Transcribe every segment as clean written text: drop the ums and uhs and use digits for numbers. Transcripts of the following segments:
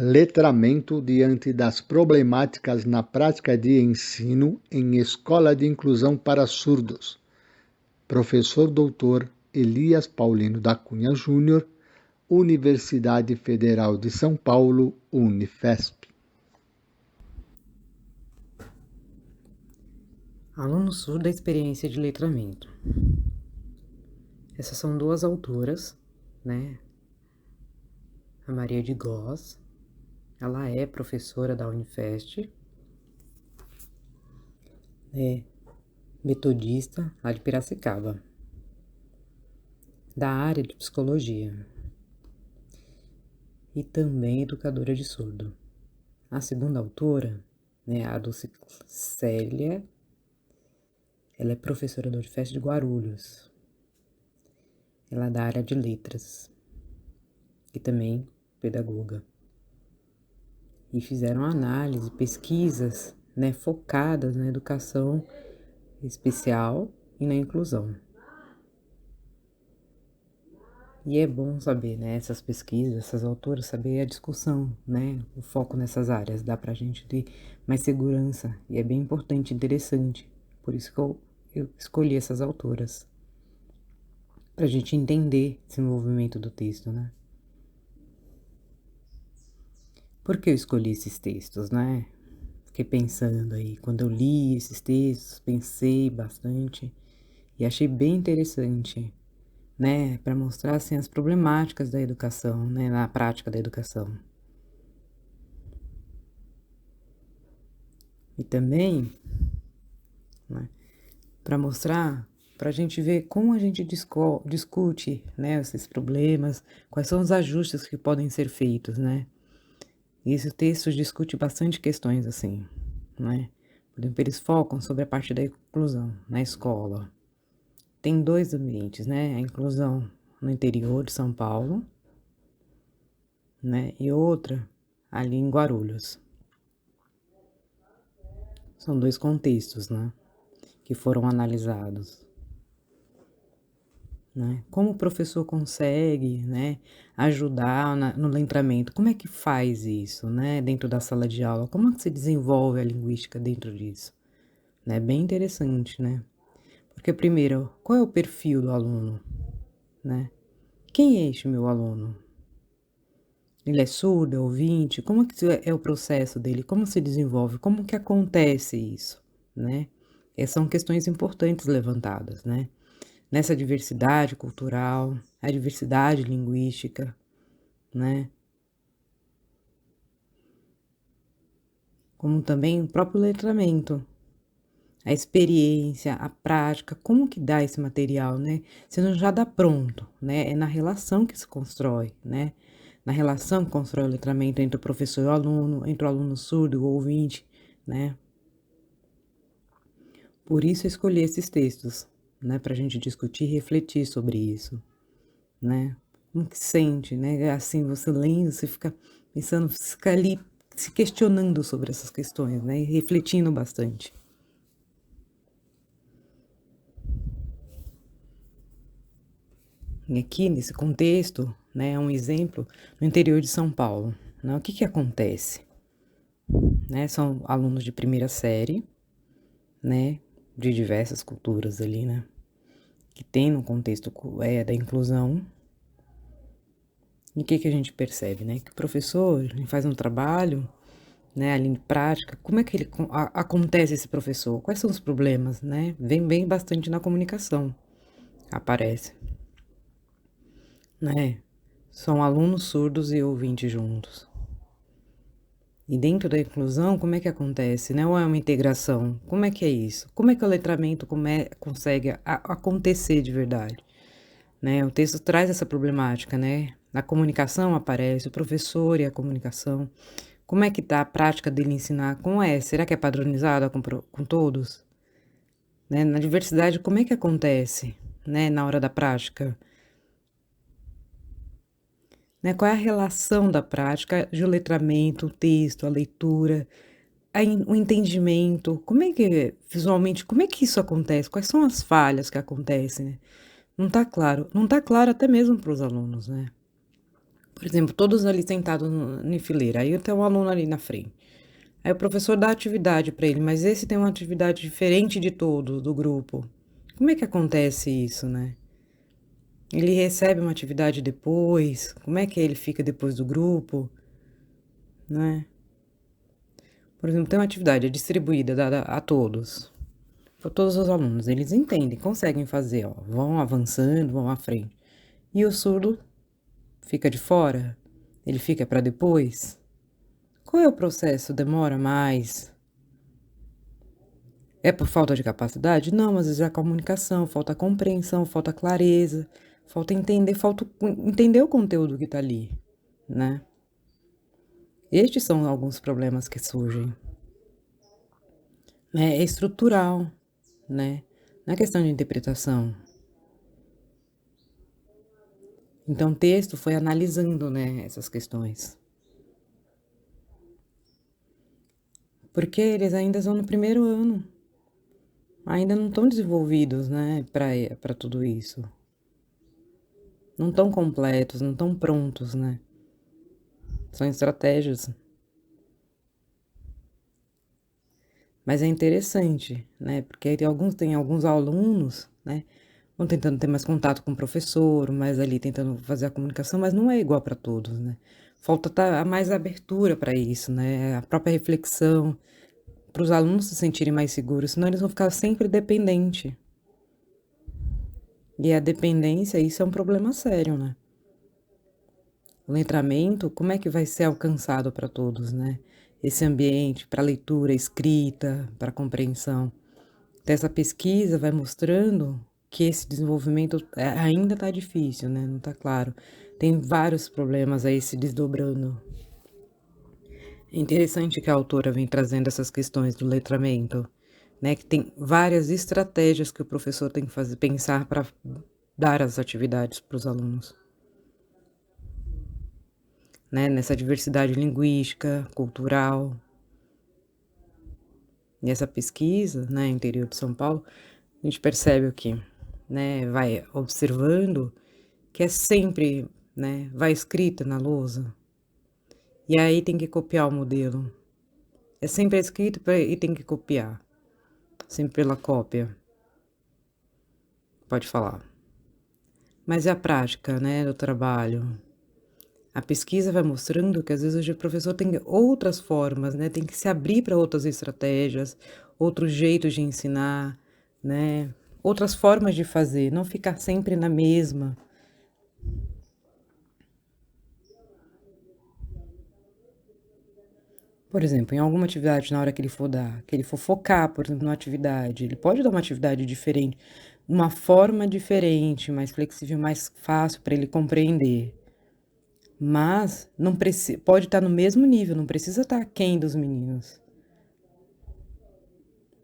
Letramento diante das problemáticas na prática de ensino em escola de inclusão para surdos. Professor Dr. Elias Paulino da Cunha Júnior, Universidade Federal de São Paulo, Unifesp. Aluno surdo da experiência de letramento. Essas são duas autoras, né? A Maria de Góes, ela é professora da Unifesp, é metodista lá de Piracicaba, da área de psicologia, e também educadora de surdo. A segunda autora, né, a Dulcélia, ela é professora da Unifesp de Guarulhos. Ela é da área de letras e também pedagoga. E fizeram análise, pesquisas, né, focadas na educação especial e na inclusão. E é bom saber, né, essas pesquisas, essas autoras, saber a discussão, né, o foco nessas áreas, dá pra gente ter mais segurança, e é bem importante, interessante. Por isso que eu escolhi essas autoras, pra gente entender esse movimento do texto, né. Por que eu escolhi esses textos, né? Fiquei pensando aí, quando eu li esses textos, pensei bastante e achei bem interessante, né, para mostrar assim as problemáticas da educação, né, na prática da educação. E também, né, para mostrar, para a gente ver como a gente discute, né, esses problemas, quais são os ajustes que podem ser feitos, né. E esse texto discute bastante questões assim, né. Por exemplo, eles focam sobre a parte da inclusão na escola. Tem 2 ambientes, né, a inclusão no interior de São Paulo, né, e outra ali em Guarulhos. São 2 contextos, né, que foram analisados, né. Como o professor consegue, né, ajudar no letramento, como é que faz isso, né, dentro da sala de aula? Como é que se desenvolve a linguística dentro disso? Né, bem interessante, né. Porque primeiro, qual é o perfil do aluno, né? Quem é este meu aluno? Ele é surdo, é ouvinte? Como que é o processo dele? Como se desenvolve? Como que acontece isso, né? São questões importantes levantadas, né? Nessa diversidade cultural, a diversidade linguística, né? Como também o próprio letramento, a experiência, a prática, como que dá esse material, né? Você não já dá pronto, né? É na relação que se constrói, né? Na relação que constrói o letramento entre o professor e o aluno, entre o aluno surdo e o ouvinte, né? Por isso eu escolhi esses textos, né? Para a gente discutir e refletir sobre isso, né? Como que sente, né? Assim, você lendo, você fica pensando, fica ali se questionando sobre essas questões, né? E refletindo bastante. E aqui, nesse contexto, né, é um exemplo no interior de São Paulo, né? O que que acontece? Né, são alunos de primeira série, né, de diversas culturas ali, né, que tem no contexto da inclusão. E o que que a gente percebe, né, que o professor ele faz um trabalho, né, ali em prática, como é que ele acontece esse professor? Quais são os problemas, né? Vem bem bastante na comunicação, aparece, né? São alunos surdos e ouvintes juntos. E dentro da inclusão, como é que acontece, né? Ou é uma integração? Como é que é isso? Como é que o letramento consegue acontecer de verdade, né? O texto traz essa problemática, né? A comunicação aparece, o professor e a comunicação. Como é que tá a prática dele ensinar? Como é? Será que é padronizada com todos? Né? Na diversidade, como é que acontece, né? Na hora da prática? Né? Qual é a relação da prática de o letramento, o texto, a leitura, o entendimento, como é que visualmente, como é que isso acontece? Quais são as falhas que acontecem, né? Não tá claro até mesmo para os alunos, né. Por exemplo, todos ali sentados em fileira, aí tem um aluno ali na frente. Aí o professor dá atividade para ele, mas esse tem uma atividade diferente de todos do grupo. Como é que acontece isso, né? Ele recebe uma atividade depois? Como é que ele fica depois do grupo, né? Por exemplo, tem uma atividade distribuída, dada a todos, para todos os alunos. Eles entendem, conseguem fazer, ó, vão avançando, vão à frente. E o surdo fica de fora? Ele fica para depois? Qual é o processo? Demora mais? É por falta de capacidade? Não, às vezes é a comunicação, falta compreensão, falta clareza, falta entender o conteúdo que está ali, né? Estes são alguns problemas que surgem, né? É estrutural, né? Não é questão de interpretação. Então, o texto foi analisando, né, essas questões. Porque eles ainda estão no primeiro ano. Ainda não estão desenvolvidos, né, para tudo isso. Não estão completos, não estão prontos, né? São estratégias. Mas é interessante, né? Porque aí tem alguns alunos, né? Vão tentando ter mais contato com o professor, mais ali tentando fazer a comunicação, mas não é igual para todos, né? Falta mais abertura para isso, né? A própria reflexão, para os alunos se sentirem mais seguros, senão eles vão ficar sempre dependentes. E a dependência, isso é um problema sério, né? O letramento, como é que vai ser alcançado para todos, né? Esse ambiente para leitura, escrita, para compreensão. Dessa pesquisa vai mostrando que esse desenvolvimento ainda está difícil, né? Não está claro. Tem vários problemas aí se desdobrando. É interessante que a autora vem trazendo essas questões do letramento, né? Que tem várias estratégias que o professor tem que pensar para dar as atividades para os alunos, né? Nessa diversidade linguística, cultural. E essa pesquisa, né, interior de São Paulo, a gente percebe o que, né? Vai observando que é sempre, né, vai escrita na lousa. E aí tem que copiar o modelo. É sempre escrito e tem que copiar. Sempre pela cópia. Pode falar. Mas é a prática, né, do trabalho. A pesquisa vai mostrando que às vezes o professor tem outras formas, né, tem que se abrir para outras estratégias, outros jeitos de ensinar, né, outras formas de fazer, não ficar sempre na mesma. Por exemplo, em alguma atividade, na hora que ele for dar, que ele for focar, por exemplo, numa atividade, ele pode dar uma atividade diferente, uma forma diferente, mais flexível, mais fácil para ele compreender. Mas não pode estar no mesmo nível, não precisa estar aquém dos meninos,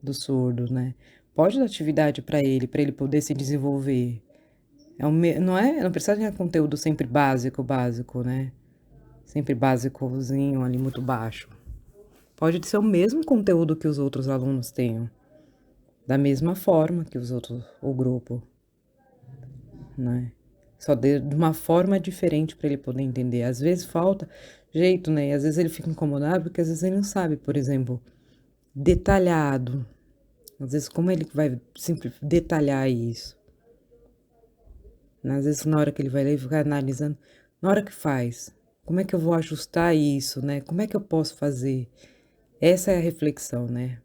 dos surdos, né? Pode dar atividade para ele poder se desenvolver. Não precisa ter conteúdo sempre básico, né? Sempre básicozinho ali, muito baixo. Pode ser o mesmo conteúdo que os outros alunos tenham, da mesma forma que o grupo, né? Só de uma forma diferente para ele poder entender. Às vezes falta jeito, né? E às vezes ele fica incomodado porque às vezes ele não sabe, por exemplo, detalhado. Às vezes como ele vai sempre detalhar isso? Às vezes na hora que ele vai ler, ficar analisando, na hora que faz, como é que eu vou ajustar isso, né? Como é que eu posso fazer? Essa é a reflexão, né?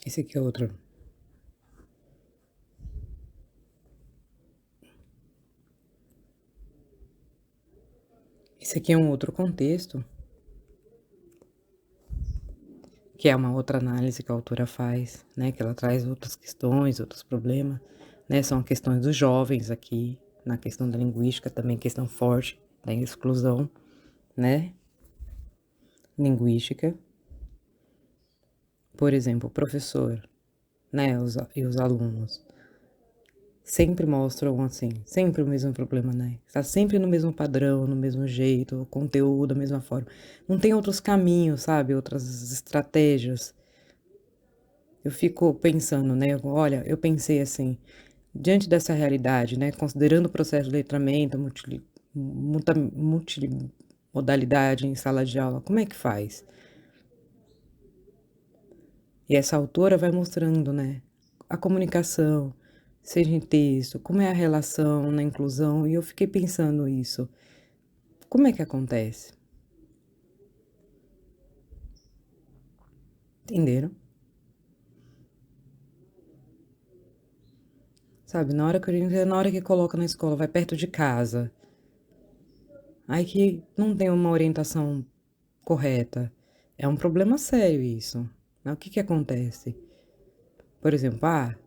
Esse aqui é outro. Esse aqui é um outro contexto, que é uma outra análise que a autora faz, né? Que ela traz outras questões, outros problemas, né? São questões dos jovens aqui, na questão da linguística, também questão forte da exclusão, né? Linguística. Por exemplo, o professor, né? E os alunos sempre mostram assim, sempre o mesmo problema, né? Está sempre no mesmo padrão, no mesmo jeito, o conteúdo da mesma forma. Não tem outros caminhos, sabe? Outras estratégias. Eu fico pensando, né, olha, eu pensei assim, diante dessa realidade, né, considerando o processo de letramento, multimodalidade em sala de aula, como é que faz? E essa autora vai mostrando, né, a comunicação, seja em texto, como é a relação na inclusão, e eu fiquei pensando isso. Como é que acontece? Entenderam? Sabe, na hora que coloca na escola, vai perto de casa, aí que não tem uma orientação correta. É um problema sério isso, né? O que que acontece? Por exemplo,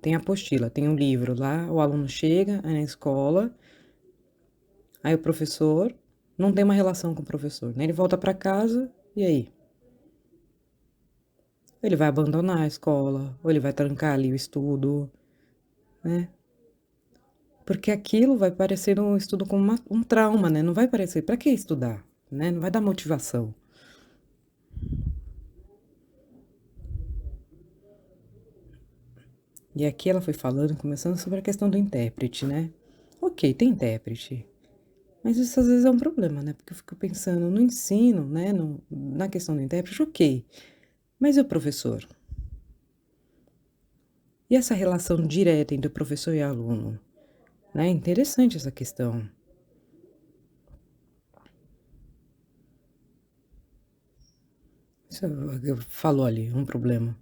tem a apostila, tem um livro lá, o aluno chega aí na escola, aí o professor não tem uma relação com o professor, né? Ele volta para casa, e aí? Ele vai abandonar a escola, ou ele vai trancar ali o estudo, né? Porque aquilo vai parecer um estudo como um trauma, né? Não vai parecer, para que estudar, né? Não vai dar motivação. E aqui ela foi falando, começando sobre a questão do intérprete, né? Ok, tem intérprete, mas isso às vezes é um problema, né? Porque eu fico pensando no ensino, né? Na questão do intérprete, ok. Mas e o professor? E essa relação direta entre o professor e aluno? Né? Interessante essa questão. Isso falou ali, um problema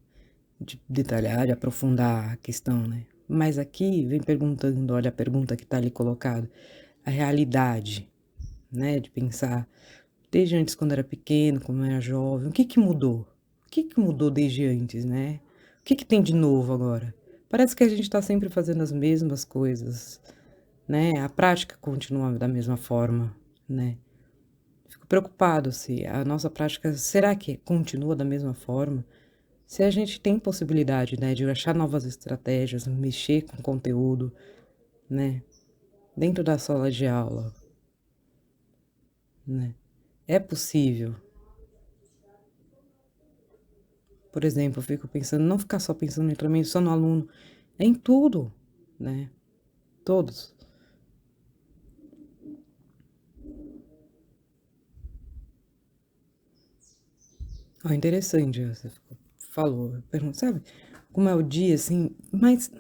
de detalhar, de aprofundar a questão, né? Mas aqui vem perguntando, olha a pergunta que está ali colocada, a realidade, né? De pensar, desde antes quando era pequeno, quando era jovem, o que que mudou? O que que mudou desde antes, né? O que que tem de novo agora? Parece que a gente está sempre fazendo as mesmas coisas, né? A prática continua da mesma forma, né? Fico preocupado se a nossa prática, será que continua da mesma forma? Se a gente tem possibilidade, né, de achar novas estratégias, mexer com conteúdo, né, dentro da sala de aula, né? É possível. Por exemplo, eu fico pensando, não ficar só pensando em treinamento, só no aluno, é em tudo, né? Todos. Ó, interessante, você falou, pergunta, sabe, como é o dia, assim, mas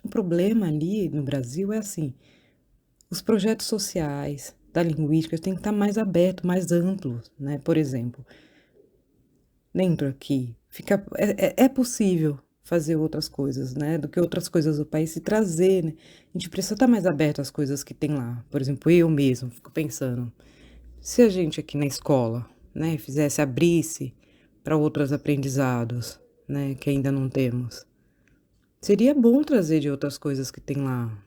o problema ali no Brasil é assim, os projetos sociais da linguística têm que estar mais abertos, mais amplos, né? Por exemplo, dentro aqui, é possível fazer outras coisas, né? Do que outras coisas do país, se trazer, né? A gente precisa estar mais aberto às coisas que tem lá. Por exemplo, eu mesmo fico pensando, se a gente aqui na escola, né, fizesse, abrisse para outros aprendizados, né, que ainda não temos, seria bom trazer de outras coisas que tem lá.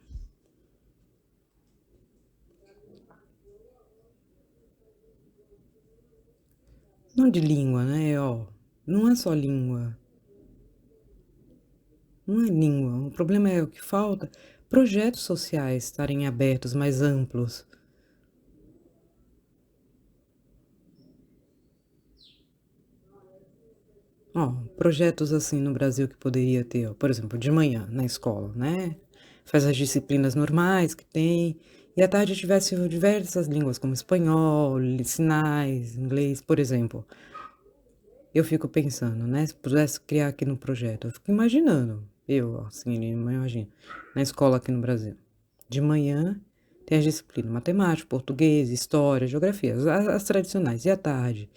Não de língua, né? Ó, não é só língua. Não é língua. O problema é o que falta. Projetos sociais estarem abertos, mais amplos. Ó, projetos assim no Brasil que poderia ter, ó, por exemplo, de manhã na escola, né? Faz as disciplinas normais que tem, e à tarde tivesse diversas línguas, como espanhol, sinais, inglês, por exemplo. Eu fico pensando, né? Se pudesse criar aqui no projeto, eu fico imaginando, eu, assim, imagino, na escola aqui no Brasil. De manhã tem as disciplinas matemática, português, história, geografia, as tradicionais. E à tarde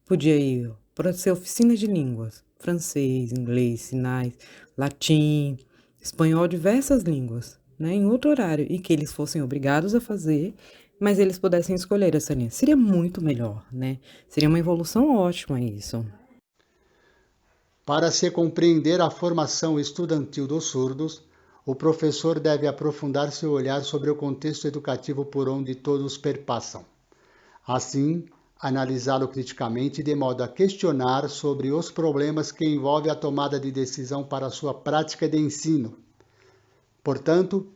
podia ir para ser oficina de línguas, francês, inglês, sinais, latim, espanhol, diversas línguas, né? Em outro horário e que eles fossem obrigados a fazer, mas eles pudessem escolher essa linha. Seria muito melhor, né? Seria uma evolução ótima isso. Para se compreender a formação estudantil dos surdos, o professor deve aprofundar seu olhar sobre o contexto educativo por onde todos perpassam. Assim, analisá-lo criticamente de modo a questionar sobre os problemas que envolvem a tomada de decisão para sua prática de ensino. Portanto,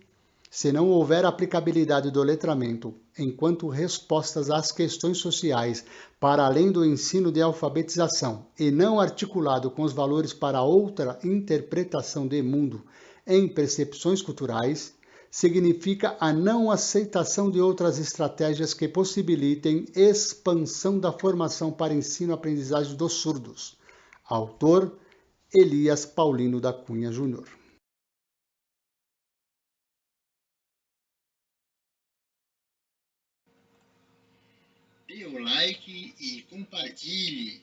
Se não houver aplicabilidade do letramento enquanto respostas às questões sociais para além do ensino de alfabetização e não articulado com os valores para outra interpretação de mundo em percepções culturais, significa a não aceitação de outras estratégias que possibilitem expansão da formação para ensino-aprendizagem dos surdos. Autor Elias Paulino da Cunha Júnior. Dê o like e compartilhe.